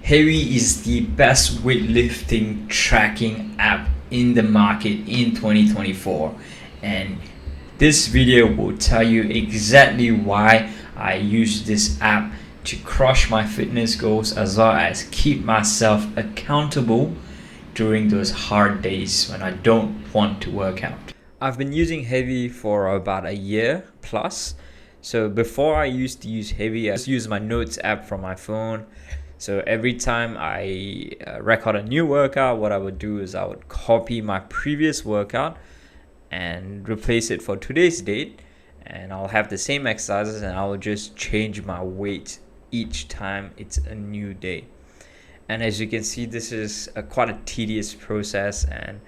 Hevy is the best weightlifting tracking app in the market in 2024, and this video will tell you exactly why I use this app to crush my fitness goals as well as keep myself accountable during those hard days when I don't want to work out. I've been using Hevy for about a year plus. So before I used to use Hevy, I just used my notes app from my phone. So every time I record a new workout, what I would do is I would copy my previous workout and replace it for today's date, and I'll have the same exercises and I'll just change my weight each time it's a new day. And as you can see, this is quite a tedious process and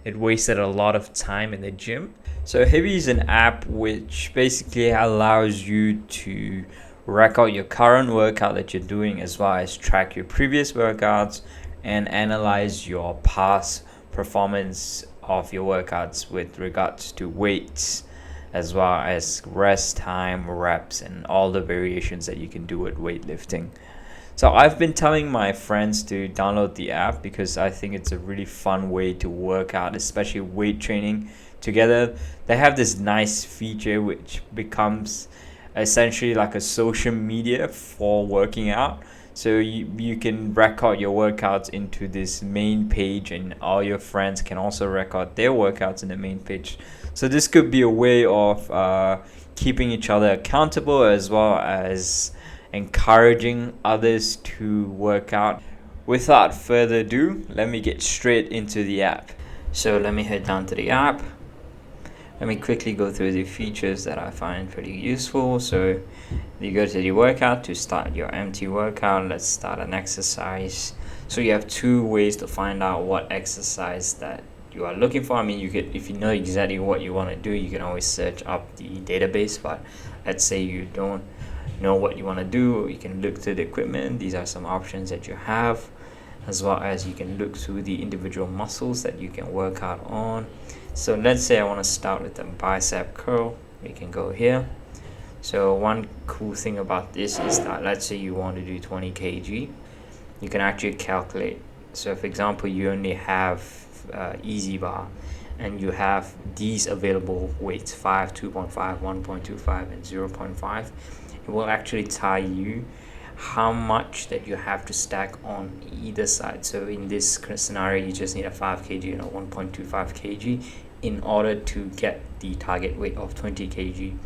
it wasted a lot of time in the gym. So Hevy is an app which basically allows you to record your current workout that you're doing as well as track your previous workouts and analyze your past performance of your workouts with regards to weights as well as rest time, reps, and all the variations that you can do with weightlifting. So I've been telling my friends to download the app because I think it's a really fun way to work out, especially weight training together. They have this nice feature which becomes essentially like a social media for working out. So you can record your workouts into this main page and all your friends can also record their workouts in the main page. So this could be a way of keeping each other accountable as well as encouraging others to work out. Without further ado, let me get straight into the app. So let me head down to the app. Let me quickly go through the features that I find pretty useful. So you go to the workout to start your empty workout. Let's start an exercise. So you have two ways to find out what exercise that you are looking for. I mean, you could, if you know exactly what you want to do, you can always search up the database. But let's say you don't know what you want to do, you can look through the equipment. These are some options that you have, as well as you can look through the individual muscles that you can work out on. So let's say I want to start with a bicep curl. We can go here. So one cool thing about this is that let's say you want to do 20 kg, you can actually calculate. So for example, you only have easy bar and you have these available weights, 5, 2.5, 1.25 and 0.5. It will actually tell you how much that you have to stack on either side. So in this scenario, you just need a 5 kg and a 1.25 kg in order to get the target weight of 20 kg.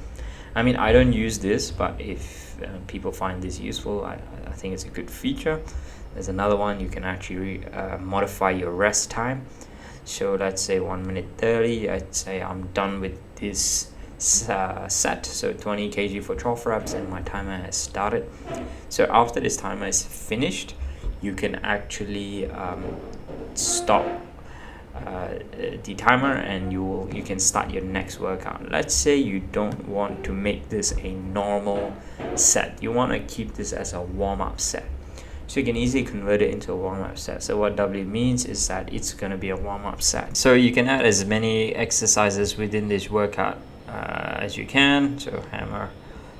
I mean, I don't use this, but if people find this useful, I think it's a good feature. There's another one, you can actually modify your rest time. So let's say 1 minute 30, I'd say I'm done with this set, so 20 kg for 12 reps and my timer has started. So after this timer is finished, you can actually stop the timer and you can start your next workout. Let's say you don't want to make this a normal set, you want to keep this as a warm-up set. So you can easily convert it into a warm-up set. So what W means is that it's going to be a warm-up set. So you can add as many exercises within this workout as you can. So hammer.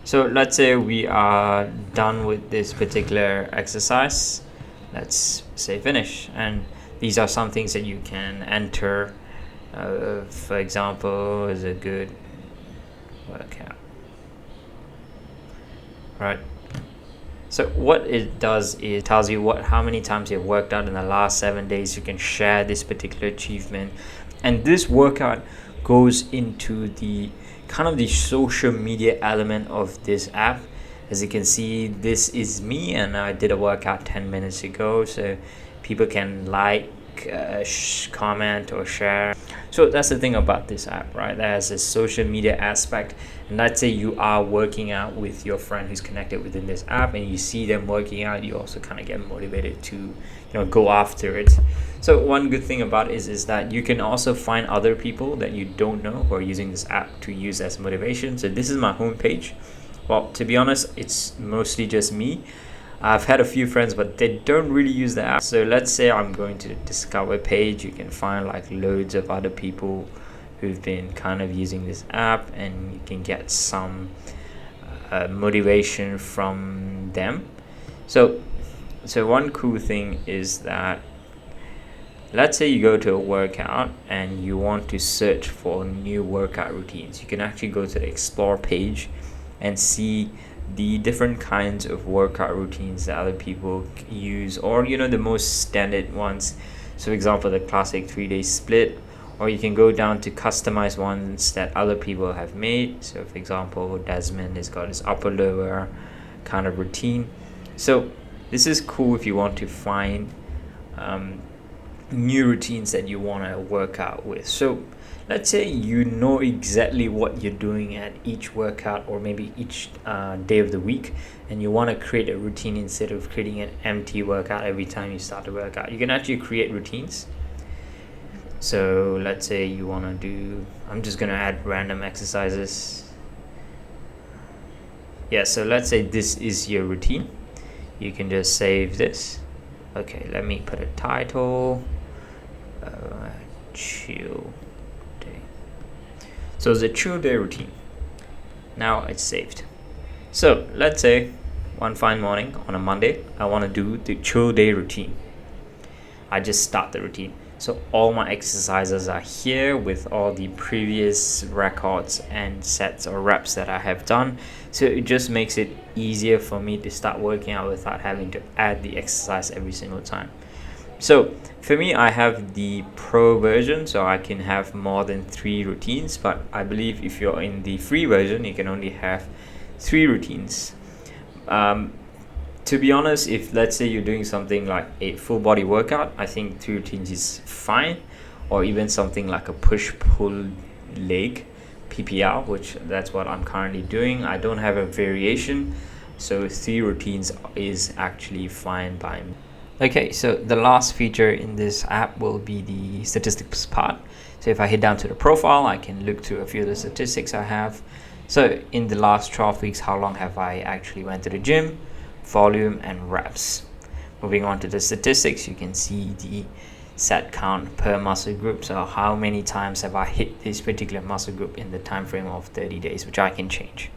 So let's say we are done with this particular exercise. Let's say finish. And these are some things that you can enter. For example, is a good workout. Right. So what it does is tells you how many times you've worked out in the last 7 days. You can share this particular achievement, and this workout goes into the kind of the social media element of this app. As you can see, this is me and I did a workout 10 minutes ago, so people can like, comment or share. So that's the thing about this app, right? That has a social media aspect. And let's say you are working out with your friend who's connected within this app and you see them working out, you also kind of get motivated to go after it. So one good thing about it is that you can also find other people that you don't know who are using this app to use as motivation. So this is my homepage. Well, to be honest, it's mostly just me. I've had a few friends, but they don't really use the app. So let's say I'm going to the Discover page. You can find like loads of other people who've been kind of using this app, and you can get some motivation from them. So So one cool thing is that, let's say you go to a workout and you want to search for new workout routines. You can actually go to the explore page and see the different kinds of workout routines that other people use, or the most standard ones. So for example, the classic 3-day split, or you can go down to customized ones that other people have made. So for example, Desmond has got his upper lower kind of routine. So this is cool if you want to find new routines that you want to work out with. So let's say you know exactly what you're doing at each workout, or maybe each day of the week, and you want to create a routine instead of creating an empty workout every time you start a workout. You can actually create routines. So let's say you want to do, I'm just going to add random exercises. Yeah, so let's say this is your routine. You can just save this. Okay, let me put a title. Chill day. So it's a chill day routine. Now it's saved. So let's say one fine morning on a Monday, I want to do the chill day routine. I just start the routine. So all my exercises are here with all the previous records and sets or reps that I have done. So it just makes it easier for me to start working out without having to add the exercise every single time. So for me, I have the pro version, so I can have more than 3 routines, but I believe if you're in the free version, you can only have 3 routines. To be honest, if let's say you're doing something like a full body workout, I think 3 routines is fine, or even something like a push-pull leg, PPL, which that's what I'm currently doing. I don't have a variation, so 3 routines is actually fine by me. Okay, so the last feature in this app will be the statistics part. So if I head down to the profile, I can look through a few of the statistics I have. So in the last 12 weeks, how long have I actually went to the gym, volume and reps. Moving on to the statistics, you can see the set count per muscle group. So how many times have I hit this particular muscle group in the time frame of 30 days, which I can change.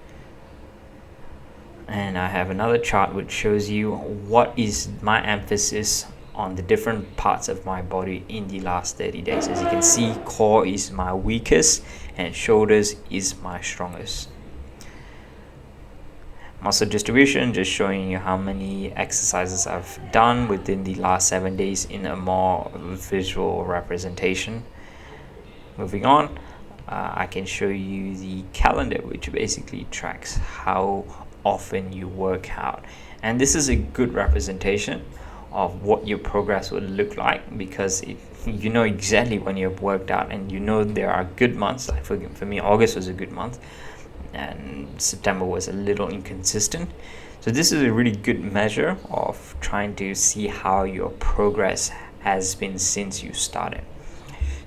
And I have another chart which shows you what is my emphasis on the different parts of my body in the last 30 days. As you can see, core is my weakest and shoulders is my strongest. Muscle distribution, just showing you how many exercises I've done within the last 7 days in a more visual representation. Moving on, I can show you the calendar, which basically tracks how often you work out, and this is a good representation of what your progress would look like, because you know exactly when you've worked out, and there are good months. Like for me, August was a good month and September was a little inconsistent. So this is a really good measure of trying to see how your progress has been since you started.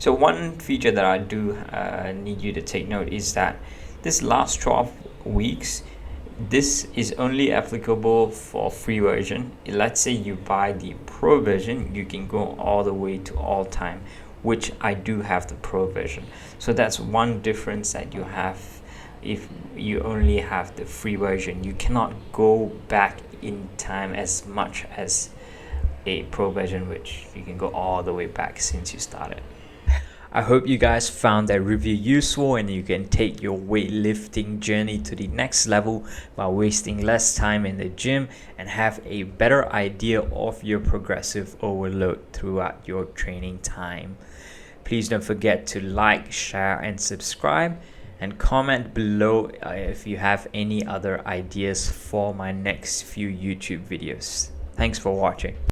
So one feature that I do need you to take note is that this last 12 weeks, this is only applicable for free version. Let's say you buy the pro version, you can go all the way to all time, which I do have the pro version. So that's one difference that you have. If you only have the free version, you cannot go back in time as much as a pro version, which you can go all the way back since you started. I hope you guys found that review useful, and you can take your weightlifting journey to the next level by wasting less time in the gym and have a better idea of your progressive overload throughout your training time. Please don't forget to like, share, and subscribe, and comment below if you have any other ideas for my next few YouTube videos. Thanks for watching.